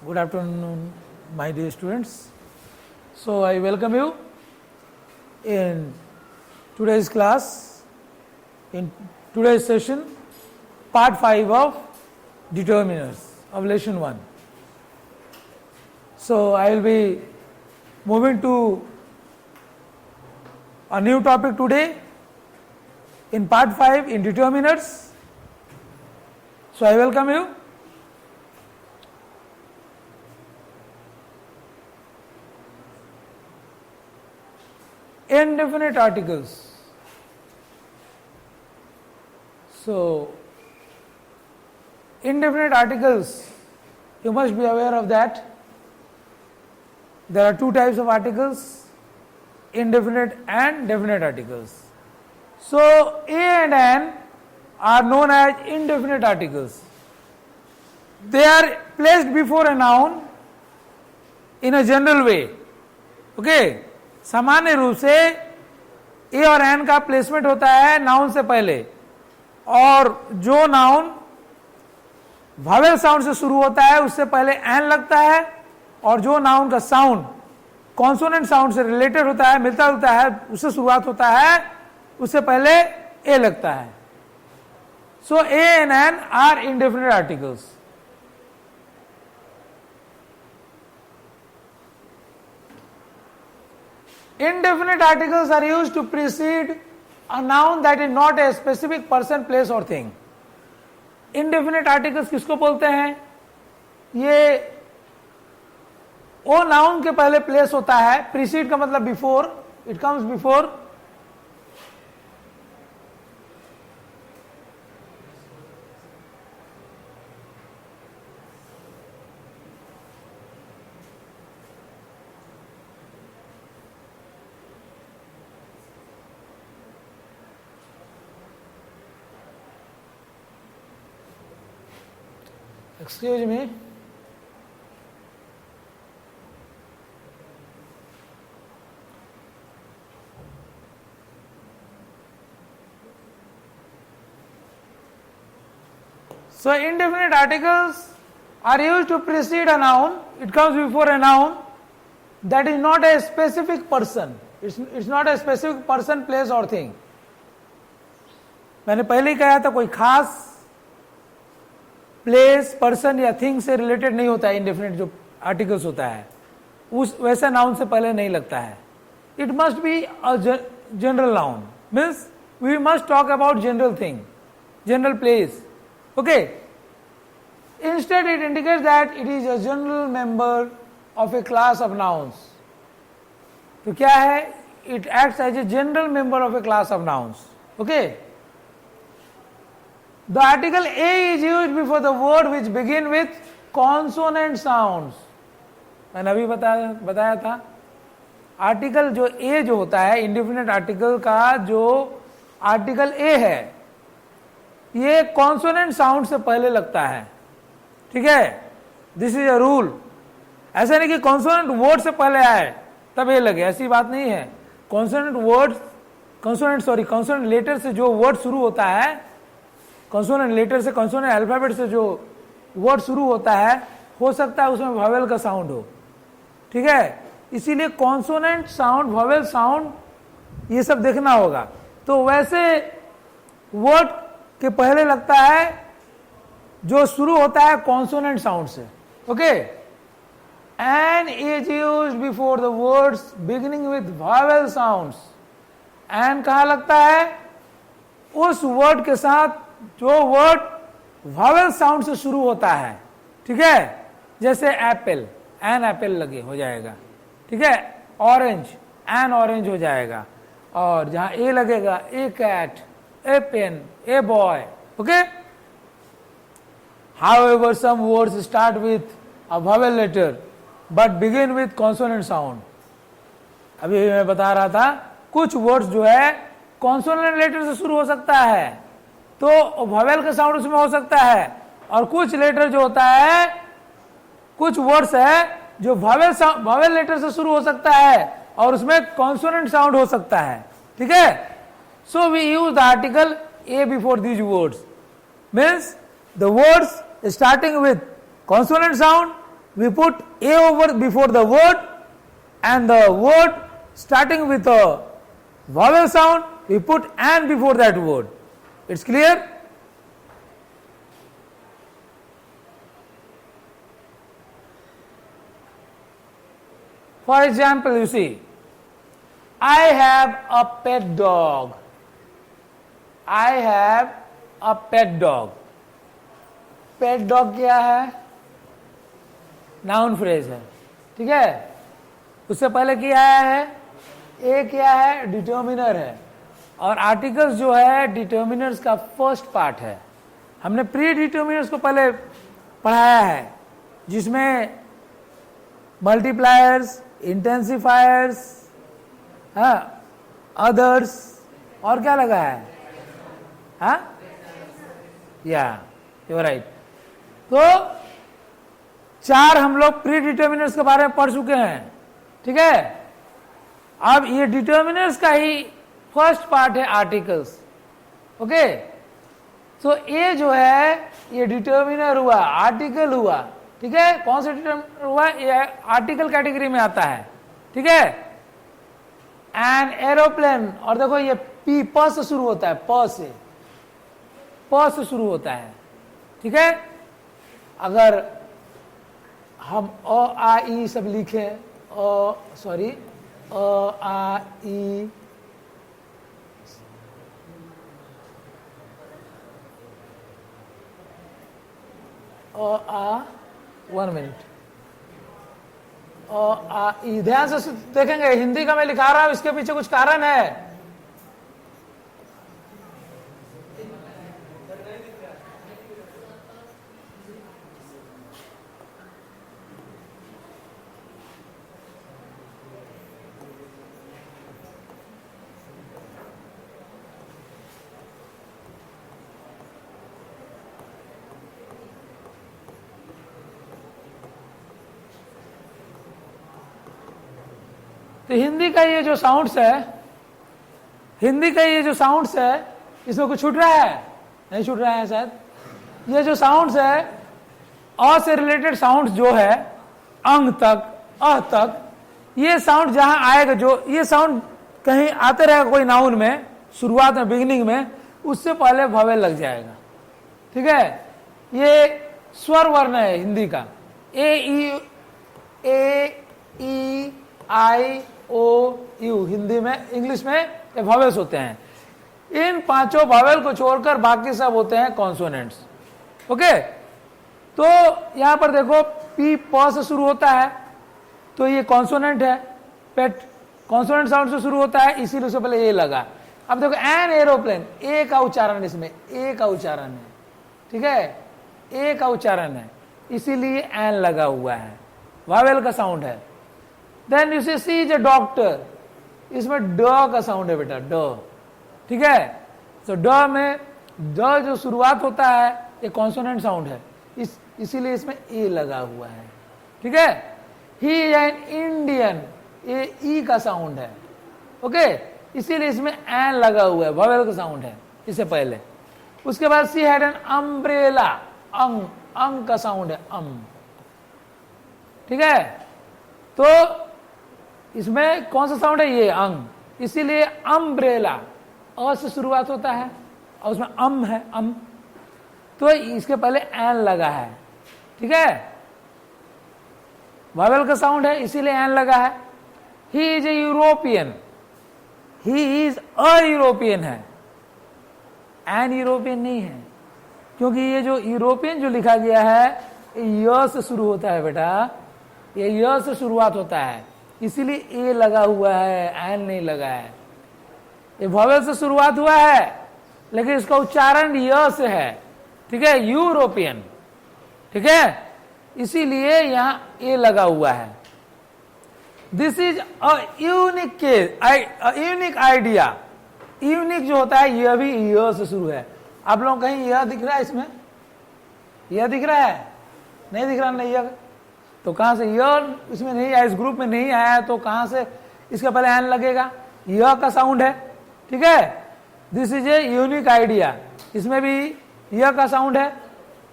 Good afternoon, my dear students. So, I welcome you in today's class, in today's session, part 5 of determiners of lesson 1. So, I will be moving to a new topic today in part 5 in determiners. So, I welcome you. Indefinite articles. So, indefinite articles, you must be aware of that. There are two types of articles, indefinite and definite articles. So, A and N are known as indefinite articles. They are placed before a noun in a general way. Okay? सामान्य रूप से ए और N का placement होता है noun से पहले, और जो नाउन वावेल साउंड से शुरू होता है उससे पहले एन लगता है, और जो नाउन का साउंड कॉन्सोनेंट साउंड से रिलेटेड होता है, मिलता जुलता है, उससे शुरुआत होता है, उससे पहले ए लगता है. So a and an are indefinite articles. Indefinite articles are used to precede a noun that is not a specific person, place or thing. Indefinite articles किसको बोलते हैं? ये ओ नाउन के पहले प्लेस होता है. precede का मतलब before, it comes before. Excuse me. So, indefinite articles are used to precede a noun. It comes before a noun that is not a specific person. It's not a specific person, place or thing. मैंने पहले ही कहा था कोई खास place, person या thing से related नहीं होता है. इंडेफिनिट जो आर्टिकल्स होता है उस वैसा नाउन से पहले नहीं लगता है. It must be a general noun, means we must talk about general thing, general place. Okay, instead it indicates that it is a general member of a class of nouns. तो क्या है? It acts as a general member of a class of nouns. Okay, the article A is used before the word which begin with consonant sounds. मैंने अभी बताया था article जो A जो होता है, इंडेफिनिट आर्टिकल का जो आर्टिकल A है, ये कॉन्सोनेंट साउंड से पहले लगता है. ठीक है, दिस इज अ रूल. ऐसा नहीं कि कॉन्सोनेंट वर्ड से पहले आए तब ये लगे, ऐसी बात नहीं है. कॉन्सोनेंट लेटर से जो वर्ड शुरू होता है, कॉन्सोनेंट लेटर से, कॉन्सोनेंट अल्फाबेट से जो वर्ड शुरू होता है, हो सकता है उसमें वावेल का साउंड हो. ठीक है, इसीलिए कॉन्सोनेंट साउंड, वावेल साउंड, ये सब देखना होगा. तो वैसे वर्ड के पहले लगता है जो शुरू होता है कॉन्सोनेंट साउंड से. Okay, an is used before the words beginning with vowel sounds. An कहाँ लगता है? उस वर्ड के साथ जो वर्ड वावेल साउंड से शुरू होता है. ठीक है, जैसे एप्पल, एन एप्पल लगे हो जाएगा. ठीक है, ऑरेंज, एन ऑरेंज हो जाएगा. और जहां ए लगेगा, a cat, a pen, a boy. Okay, however some words start with a vowel letter but begin with consonant sound. अभी मैं बता रहा था कुछ वर्ड्स जो है कॉन्सोनेंट लेटर से शुरू हो सकता है, तो वावेल का साउंड उसमें हो सकता है. और कुछ लेटर जो होता है, कुछ वर्ड्स है जो वावेल लेटर से शुरू हो सकता है और उसमें कॉन्सोनेंट साउंड हो सकता है. ठीक है, so we use the article a before these words. Means the words starting with consonant sound we put a over before the word, and the word starting with a vowel sound, we put an before that word. It's clear? For example, you see, I have a pet dog. I have a pet dog. Pet dog क्या है? Noun phrase है, ठीक है। उससे पहले क्या आया है? ए क्या है? डिटर्मिनर है। और आर्टिकल्स जो है डिटर्मिनर्स का फर्स्ट पार्ट है। हमने प्री डिटर्मिनर्स को पहले पढ़ाया है, जिसमें मल्टीप्लायर्स, इंटेंसिफायर्स, अदर्स, और क्या लगा है? या यू आर राइट। तो 4 हम लोग प्री डिटर्मिनर्स के बारे में पढ़ चुके हैं, ठीक है। अब ये डिटर्मिनर्स का ही फर्स्ट पार्ट है आर्टिकल्स, ओके। तो ये जो है ये डिटर्मिनर हुआ, आर्टिकल हुआ, ठीक है। कौन सा डिटर्मिनर हुआ? ये आर्टिकल कैटेगरी में आता है, ठीक है। एन एरोप्लेन, और देखो ये पी प से शुरू होता है, प से शुरू होता है, ठीक है। अगर हम अ आ ई सब लिखे, अ आ ई, आ 1 मिनट, आ ई, ध्यान से देखेंगे। हिंदी का मैं लिखा रहा हूं, इसके पीछे कुछ कारण है। तो हिंदी का ये जो साउंड्स है, इसमें कुछ छूट रहा है? नहीं छूट रहा है शायद। ये जो साउंड्स है, अ से रिलेटेड साउंड्स जो है, अंग तक, अ तक, ये साउंड जहां आएगा, जो ये साउंड कहीं आते रहेगा कोई नाउन में, शुरुआत में, बिगिनिंग में, उससे पहले वॉवेल लग जाएगा, ठीक है। ये स्वर वर्ण है हिंदी का। ए ई आई ओ यू, हिंदी में, इंग्लिश में ये वॉवेल्स होते हैं। इन 5 वॉवेल को छोड़कर बाकी सब होते हैं कॉन्सोनेंट्स, ओके। तो यहां पर देखो पी प से शुरू होता है, तो ये कॉन्सोनेंट है। पेट कॉन्सोनेंट साउंड से शुरू होता है, इसीलिए उससे पहले ए लगा। अब देखो एन एरोप्लेन, ए का उच्चारण, इसमें ए का उच्चारण है, ठीक है। ए का उच्चारण है, इसीलिए एन लगा हुआ है, वॉवेल का साउंड है। Then you see the doctor, इसमें ड का साउंड है बेटा, ड, ठीक है। तो ड में ड जो शुरुआत होता है, ये कॉन्सोनेंट साउंड है, इसीलिए इसमें ए लगा हुआ है, ठीक है। ही इज एन इंडियन, ये ई का साउंड है, ओके, इसीलिए इसमें एन लगा हुआ है, वॉवेल का साउंड है इससे पहले। उसके बाद सी हैड एन अम्ब्रेला, अंग का साउंड है, ठीक है। तो इसमें कौन सा साउंड है? ये अंग, इसीलिए अम्ब्रेला, अ से शुरुआत होता है और उसमें है, तो इसके पहले एन लगा है, ठीक है। वॉवेल का साउंड है, इसीलिए एन लगा है। He is a European, he is a European है, एन यूरोपियन नहीं है, क्योंकि ये जो यूरोपियन जो लिखा गया है, य से शुरू होता है बेटा, ये य से शुरुआत होता है, इसीलिए ए लगा हुआ है, एन नहीं लगा है। ये वॉवेल से शुरुआत हुआ है, लेकिन इसका उच्चारण य से है, ठीक है, यूरोपियन, ठीक है, इसीलिए यहां ए लगा हुआ है। This is a unique case, unique idea. Unique जो होता है, यह भी य से शुरू है। आप लोग कहीं यह दिख रहा है? इसमें यह दिख रहा है? नहीं दिख रहा, नहीं। यह तो कहां से? यह इसमें नहीं आया, इस ग्रुप में नहीं आया, तो कहां से इसके पहले एन लगेगा? यह का साउंड है, ठीक है। This is a unique idea, इसमें भी यह का साउंड है,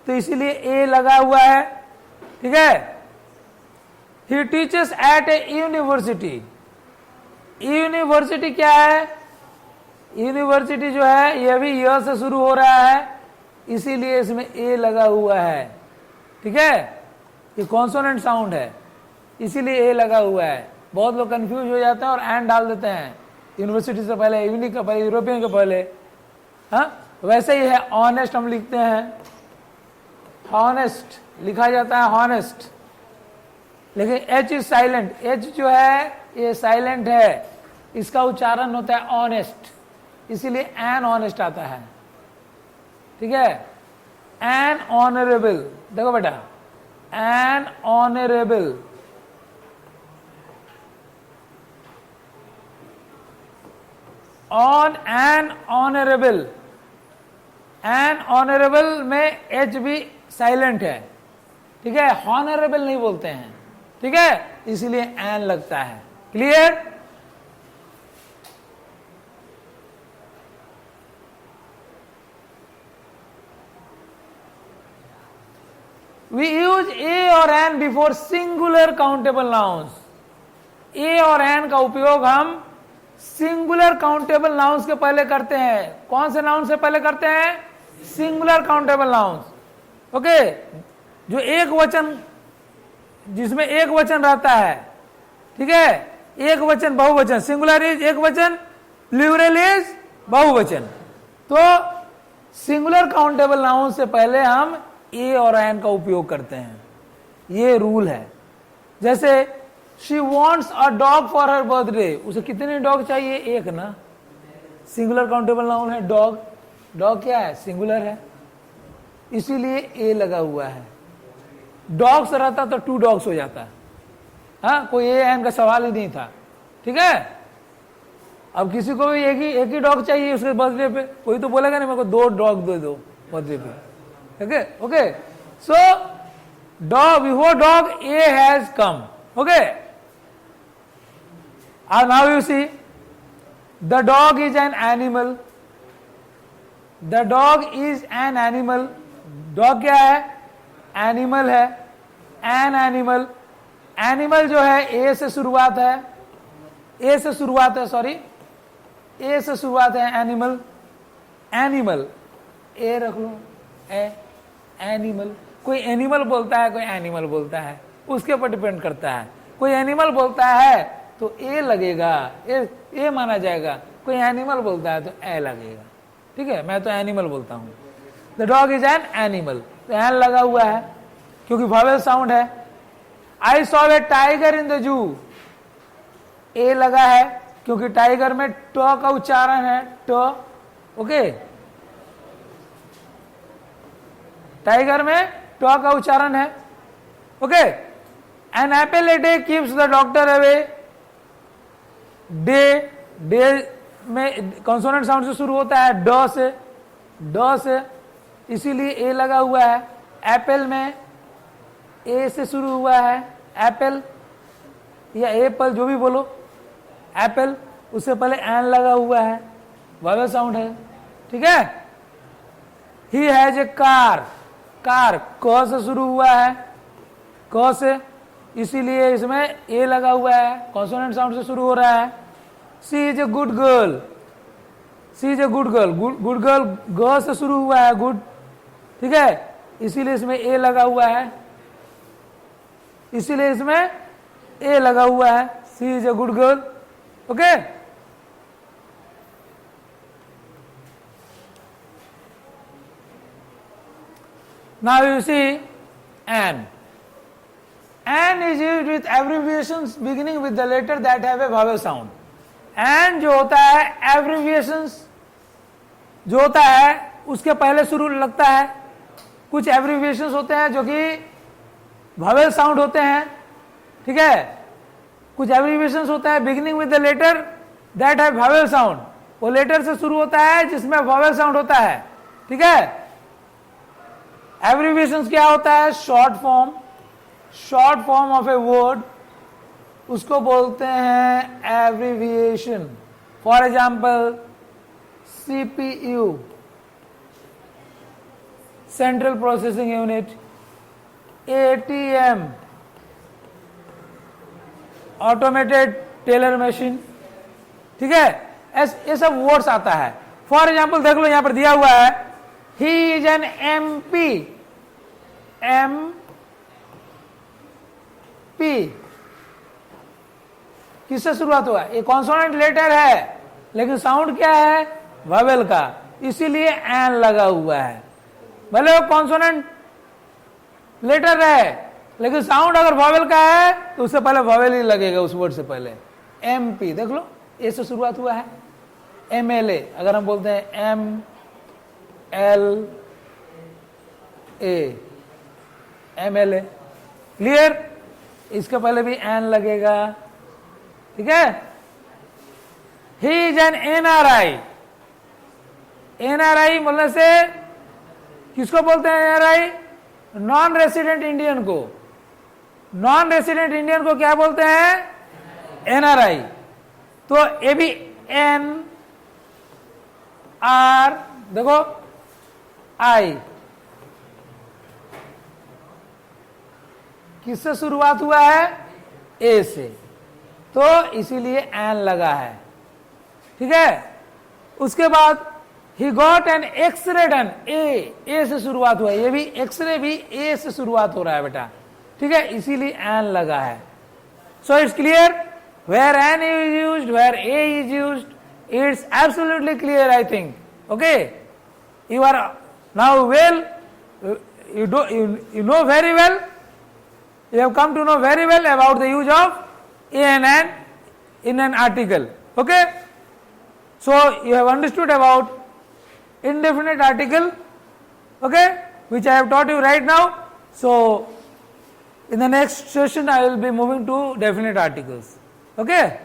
तो इसीलिए ए लगा हुआ है, ठीक है। He teaches at a university. University क्या है? यूनिवर्सिटी जो है यह भी य से शुरू हो रहा है, इसीलिए इसमें ए लगा हुआ है। ठीक है, ये कॉन्सोनेंट साउंड है, इसीलिए ए लगा हुआ है। बहुत लोग कंफ्यूज हो जाते हैं और एंड डाल देते हैं, यूनिवर्सिटी से पहले, यूनिक के पहले, यूरोपियन के पहले। हाँ, वैसे ही है ऑनेस्ट, हम लिखते हैं हॉनेस्ट, लिखा जाता है हॉनेस्ट, लेकिन एच इज साइलेंट। एच जो है ये साइलेंट है, इसका उच्चारण होता है ऑनेस्ट, इसीलिए एन ऑनेस्ट आता है। ठीक है, एन ऑनरेबल, देखो बेटा, N honourable, on an honourable, N honourable में एच भी साइलेंट है। ठीक है, हॉनरेबल नहीं बोलते हैं। ठीक है, इसीलिए एन लगता है। क्लियर? We use a और n before singular countable nouns। a और n का उपयोग हम सिंगुलर काउंटेबल नाउन्स के पहले करते हैं। कौन से नाउन से पहले करते हैं? Singular countable nouns. ओके, जो एक वचन, जिसमें एक वचन रहता है। ठीक है, एक वचन बहुवचन, सिंगुलर इज एक वचन, प्लूरल इज बहुवचन। तो सिंगुलर काउंटेबल नाउन से पहले हम ए और एन का उपयोग करते हैं, ये रूल है। जैसे she wants a dog for her birthday, उसे कितने डॉग चाहिए? एक ना, सिंगुलर काउंटेबल नाउन है डॉग। डॉग क्या है? सिंगुलर है, इसीलिए ए लगा हुआ है। डॉग्स रहता तो 2 डॉग्स हो जाता है। हाँ, कोई ए एन का सवाल ही नहीं था। ठीक है, अब किसी को भी एक ही डॉग चाहिए उसके बर्थडे पे, कोई तो बोलेगा नहीं मेरे को 2 डॉग दे दो बर्थडे पे। Okay, okay. So, dog, before dog, A has come. Okay. And now you see, the dog is an animal. The dog is an animal. Dog क्या है? Animal है. An animal. Animal जो है A से शुरुआत है. A से शुरुआत है, सॉरी. A से शुरुआत है animal. Animal. A रख लो. A. एनिमल, कोई एनिमल बोलता है, कोई एनिमल बोलता है, उसके ऊपर डिपेंड करता है। कोई एनिमल बोलता है तो ए लगेगा, ए माना जाएगा। कोई एनिमल बोलता है तो ए लगेगा। ठीक है, मैं तो एनिमल बोलता हूं। The dog is an animal, तो एन लगा हुआ है क्योंकि वॉवेल साउंड है। I saw a tiger in the zoo, a लगा है क्योंकि टाइगर में ट का उच्चारण है, ट। ओके, टाइगर में ट का उच्चारण है। Okay, an apple a day keeps the doctor away. Day, day में कॉन्सोनेंट साउंड से शुरू होता है, ड से, ड से, इसीलिए ए लगा हुआ है। एप्पल में ए से शुरू हुआ है, एप्पल या एप्पल जो भी बोलो, एप्पल, उससे पहले एन लगा हुआ है, वॉवेल साउंड है। ठीक है, he has a car, car क से शुरू हुआ है, क से, इसीलिए इसमें ए लगा हुआ है, कॉन्सोनेंट साउंड से शुरू हो रहा है। She is a good girl, she is a good girl, good girl ग से शुरू हुआ है, गुड। ठीक है, इसीलिए इसमें ए लगा हुआ है, इसीलिए इसमें ए लगा हुआ है। She is a good girl. Okay, now you see an. An is used with abbreviations beginning with the letter that have a vowel sound. An जो होता है, abbreviations जो होता है उसके पहले शुरू लगता है। कुछ abbreviations होते हैं जो कि vowel sound होते हैं। ठीक है, कुछ abbreviations होता है beginning with the letter that have vowel sound, वो लेटर से शुरू होता है जिसमें vowel sound होता है। ठीक है, एब्रीविएशंस क्या होता है? Short form, short form of a word, उसको बोलते हैं abbreviation. For example CPU, central processing unit, ATM, automated teller machine, ठीक है, ये सब वर्ड्स आता है। फॉर एग्जाम्पल देख लो, यहां पर दिया हुआ है ही इज एन MP, किससे शुरुआत हुआ? ये कॉन्सोनेंट लेटर है, लेकिन साउंड क्या है? वावेल का, इसीलिए एन लगा हुआ है। भले वो कॉन्सोनेंट लेटर है, लेकिन साउंड अगर वावेल का है तो उससे पहले वावेल ही लगेगा, उस वर्ड से पहले। MP देख लो, ए से शुरुआत हुआ है। MLA अगर हम बोलते हैं MLA, MLA, क्लियर? इसके पहले भी एन लगेगा, ठीक है। ही इज एन NRI बोलने से किसको बोलते हैं NRI? नॉन रेसिडेंट इंडियन को। नॉन रेसिडेंट इंडियन को क्या बोलते हैं? NRI। तो ये भी NR, देखो I, किससे शुरुआत हुआ है? A से, तो इसीलिए एन लगा है, ठीक है। उसके बाद he got an x ray done, a से शुरुआत हुआ है, ये भी एक्सरे भी ए से शुरुआत हो रहा है बेटा, ठीक है, इसीलिए एन लगा है। So it's clear, where an is used, where a is used, it's absolutely clear, I think. Okay, you are now well, you know very well, you have come to know very well about the use of a and an in an article. Okay, so you have understood about indefinite article, okay, which I have taught you right now. So in the next session I will be moving to definite articles. Okay,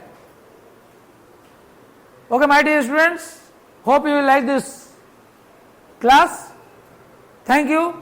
my dear students, hope you will like this class. Thank you.